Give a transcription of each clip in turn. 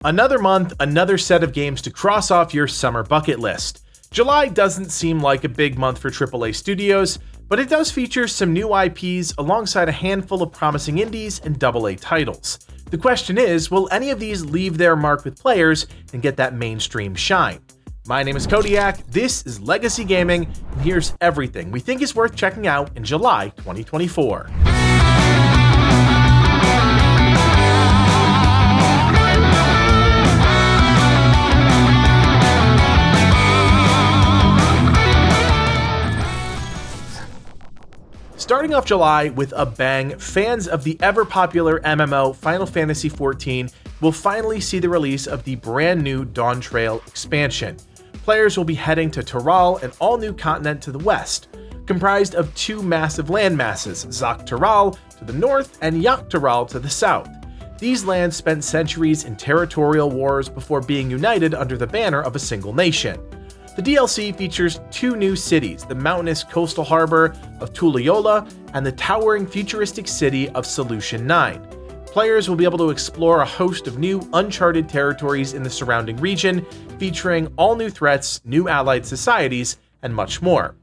Another month, another set of games to cross off your summer bucket list. July doesn't seem like a big month for AAA studios, but it does feature some new IPs alongside a handful of promising indies and AA titles. The question is, will any of these leave their mark with players and get that mainstream shine? My name is Kodiak, this is Legacy Gaming, and here's everything we think is worth checking out in July 2024. Starting off July with a bang, fans of the ever-popular MMO Final Fantasy XIV will finally see the release of the brand new Dawntrail expansion. Players will be heading to Tural, an all-new continent to the west, comprised of two massive landmasses, Tural to the north and Tural to the south. These lands spent centuries in territorial wars before being united under the banner of a single nation. The DLC features two new cities, the mountainous coastal harbor of Tuliyola and the towering futuristic city of Solution 9. Players will be able to explore a host of new, uncharted territories in the surrounding region, featuring all new threats, new allied societies, and much more.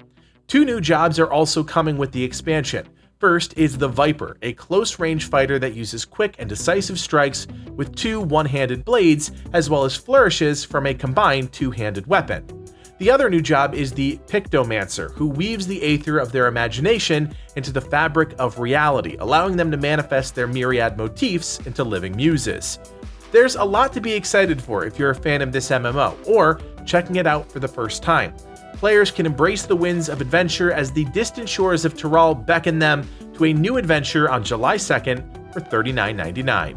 Two new jobs are also coming with the expansion. First is the Viper, a close-range fighter that uses quick and decisive strikes with two one-handed blades, as well as flourishes from a combined two-handed weapon. The other new job is the Pictomancer, who weaves the aether of their imagination into the fabric of reality, allowing them to manifest their myriad motifs into living muses. There's a lot to be excited for if you're a fan of this MMO, or checking it out for the first time. Players can embrace the winds of adventure as the distant shores of Tural beckon them to a new adventure on July 2nd for $39.99.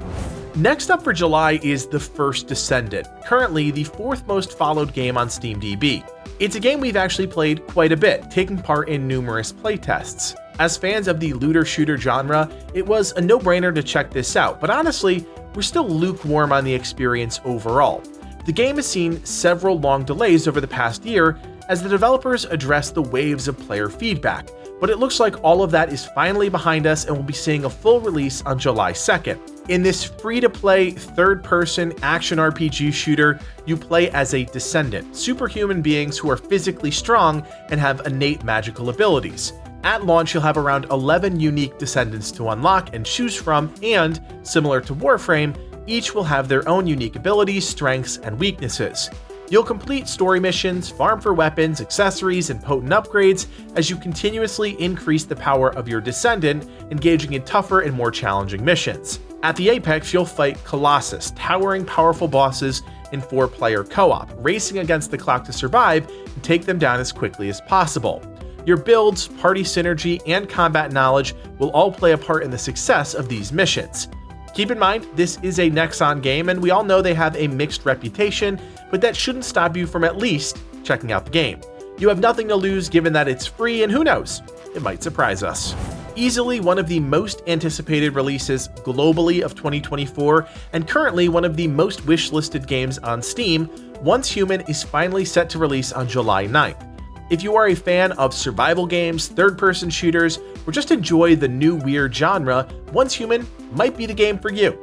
Next up for July is the First Descendant, currently the fourth most followed game on SteamDB. It's a game we've actually played quite a bit, taking part in numerous playtests. As fans of the looter-shooter genre, it was a no-brainer to check this out, but honestly, we're still lukewarm on the experience overall. The game has seen several long delays over the past year as the developers address the waves of player feedback, but it looks like all of that is finally behind us and we'll be seeing a full release on July 2nd. In this free-to-play, third-person action RPG shooter, you play as a Descendant, superhuman beings who are physically strong and have innate magical abilities. At launch, you'll have around 11 unique Descendants to unlock and choose from, and, similar to Warframe, each will have their own unique abilities, strengths, and weaknesses. You'll complete story missions, farm for weapons, accessories, and potent upgrades as you continuously increase the power of your Descendant, engaging in tougher and more challenging missions. At the apex, you'll fight Colossus, towering powerful bosses in 4-player co-op, racing against the clock to survive and take them down as quickly as possible. Your builds, party synergy, and combat knowledge will all play a part in the success of these missions. Keep in mind, this is a Nexon game, and we all know they have a mixed reputation, but that shouldn't stop you from at least checking out the game. You have nothing to lose given that it's free, and who knows, it might surprise us. Easily one of the most anticipated releases globally of 2024, and currently one of the most wish-listed games on Steam, Once Human is finally set to release on July 9th. If you are a fan of survival games, third-person shooters, or just enjoy the new weird genre, Once Human might be the game for you.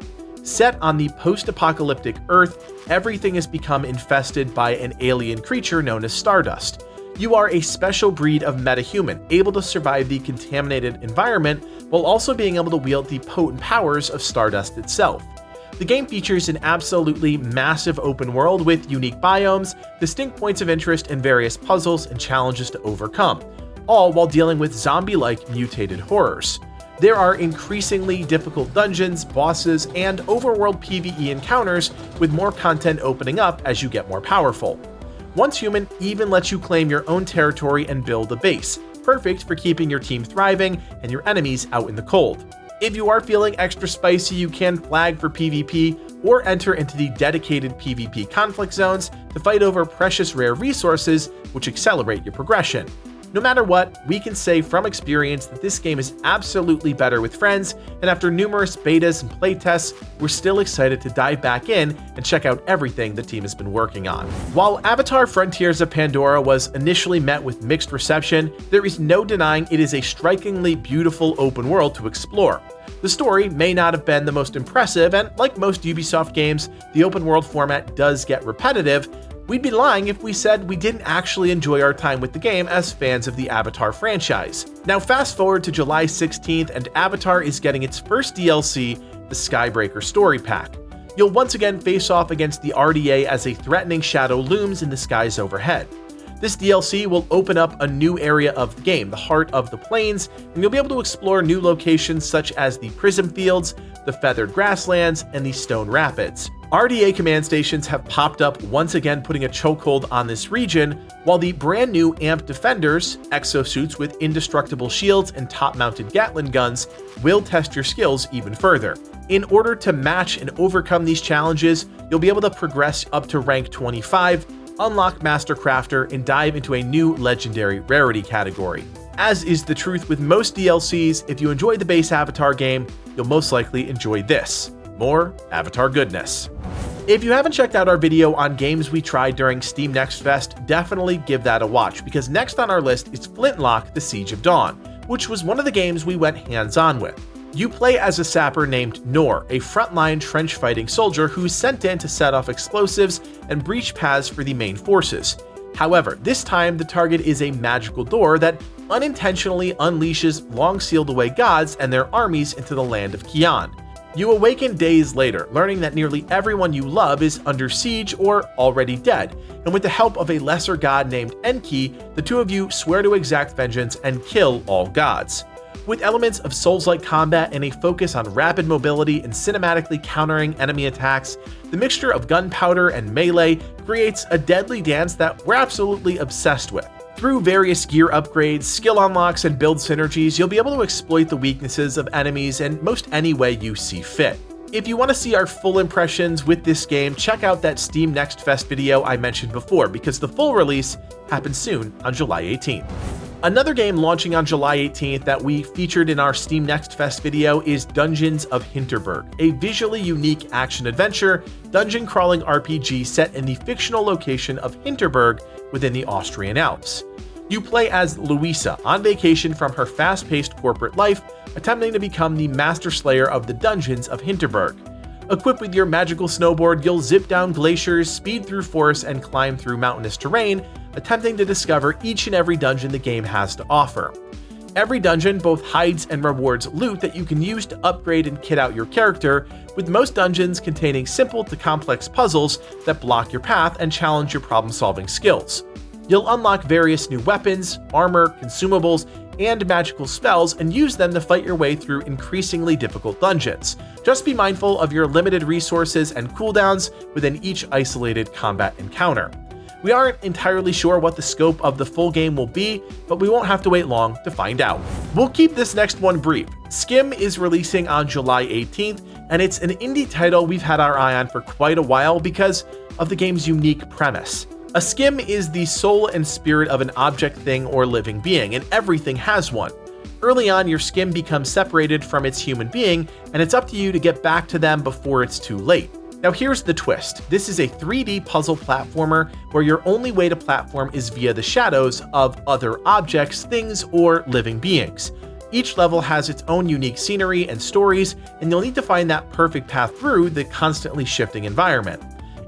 Set on the post-apocalyptic Earth, everything has become infested by an alien creature known as Stardust. You are a special breed of metahuman, able to survive the contaminated environment while also being able to wield the potent powers of Stardust itself. The game features an absolutely massive open world with unique biomes, distinct points of interest, and various puzzles and challenges to overcome, all while dealing with zombie-like mutated horrors. There are increasingly difficult dungeons, bosses, and overworld PvE encounters, with more content opening up as you get more powerful. Once Human even lets you claim your own territory and build a base, perfect for keeping your team thriving and your enemies out in the cold. If you are feeling extra spicy, you can flag for PvP or enter into the dedicated PvP conflict zones to fight over precious rare resources, which accelerate your progression. No matter what, we can say from experience that this game is absolutely better with friends, and after numerous betas and playtests, we're still excited to dive back in and check out everything the team has been working on. While Avatar: Frontiers of Pandora was initially met with mixed reception, there is no denying it is a strikingly beautiful open world to explore. The story may not have been the most impressive, and like most Ubisoft games, the open world format does get repetitive. We'd be lying if we said we didn't actually enjoy our time with the game as fans of the Avatar franchise. Now fast forward to July 16th and Avatar is getting its first DLC, the Skybreaker Story Pack. You'll once again face off against the RDA as a threatening shadow looms in the skies overhead. This DLC will open up a new area of the game, the Heart of the Plains, and you'll be able to explore new locations such as the Prism Fields, the Feathered Grasslands, and the Stone Rapids. RDA command stations have popped up once again, putting a chokehold on this region, while the brand new AMP Defenders, exosuits with indestructible shields and top-mounted Gatling guns, will test your skills even further. In order to match and overcome these challenges, you'll be able to progress up to rank 25, unlock Master Crafter, and dive into a new legendary rarity category. As is the truth with most DLCs, if you enjoyed the base Avatar game, you'll most likely enjoy this. More Avatar goodness. If you haven't checked out our video on games we tried during Steam Next Fest, definitely give that a watch, because next on our list is Flintlock: The Siege of Dawn, which was one of the games we went hands-on with. You play as a sapper named Nor, a frontline trench-fighting soldier who's sent in to set off explosives and breach paths for the main forces. However, this time the target is a magical door that unintentionally unleashes long-sealed-away gods and their armies into the land of Kian. You awaken days later, learning that nearly everyone you love is under siege or already dead, and with the help of a lesser god named Enki, the two of you swear to exact vengeance and kill all gods. With elements of Souls-like combat and a focus on rapid mobility and cinematically countering enemy attacks, the mixture of gunpowder and melee creates a deadly dance that we're absolutely obsessed with. Through various gear upgrades, skill unlocks, and build synergies, you'll be able to exploit the weaknesses of enemies in most any way you see fit. If you want to see our full impressions with this game, check out that Steam Next Fest video I mentioned before, because the full release happens soon on July 18th. Another game launching on July 18th that we featured in our Steam Next Fest video is Dungeons of Hinterberg, a visually unique action-adventure, dungeon-crawling RPG set in the fictional location of Hinterberg within the Austrian Alps. You play as Louisa, on vacation from her fast-paced corporate life, attempting to become the master slayer of the dungeons of Hinterberg. Equipped with your magical snowboard, you'll zip down glaciers, speed through forests, and climb through mountainous terrain, attempting to discover each and every dungeon the game has to offer. Every dungeon both hides and rewards loot that you can use to upgrade and kit out your character, with most dungeons containing simple to complex puzzles that block your path and challenge your problem-solving skills. You'll unlock various new weapons, armor, consumables, and magical spells and use them to fight your way through increasingly difficult dungeons. Just be mindful of your limited resources and cooldowns within each isolated combat encounter. We aren't entirely sure what the scope of the full game will be, but we won't have to wait long to find out. We'll keep this next one brief. SCHiM is releasing on July 18th, and it's an indie title we've had our eye on for quite a while because of the game's unique premise. A SCHiM is the soul and spirit of an object, thing, or living being, and everything has one. Early on, your SCHiM becomes separated from its human being, and it's up to you to get back to them before it's too late. Now here's the twist. This is a 3D puzzle platformer where your only way to platform is via the shadows of other objects, things, or living beings. Each level has its own unique scenery and stories, and you'll need to find that perfect path through the constantly shifting environment.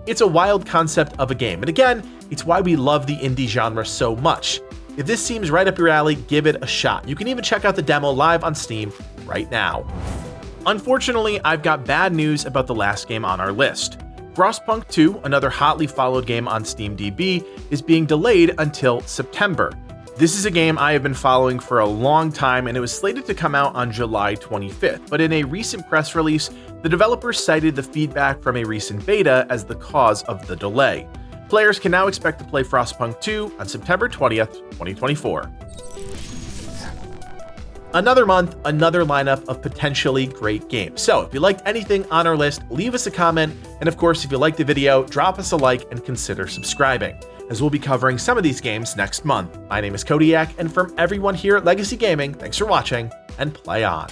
It's a wild concept of a game, and again, it's why we love the indie genre so much. If this seems right up your alley, give it a shot. You can even check out the demo live on Steam right now. Unfortunately, I've got bad news about the last game on our list. Frostpunk 2, another hotly followed game on SteamDB, is being delayed until September. This is a game I have been following for a long time, and it was slated to come out on July 25th, but in a recent press release, the developers cited the feedback from a recent beta as the cause of the delay. Players can now expect to play Frostpunk 2 on September 20th, 2024. Another month, another lineup of potentially great games. So if you liked anything on our list, leave us a comment, and of course, if you liked the video, drop us a like and consider subscribing, as we'll be covering some of these games next month. My name is Kodiak, and from everyone here at Legacy Gaming, thanks for watching, and play on.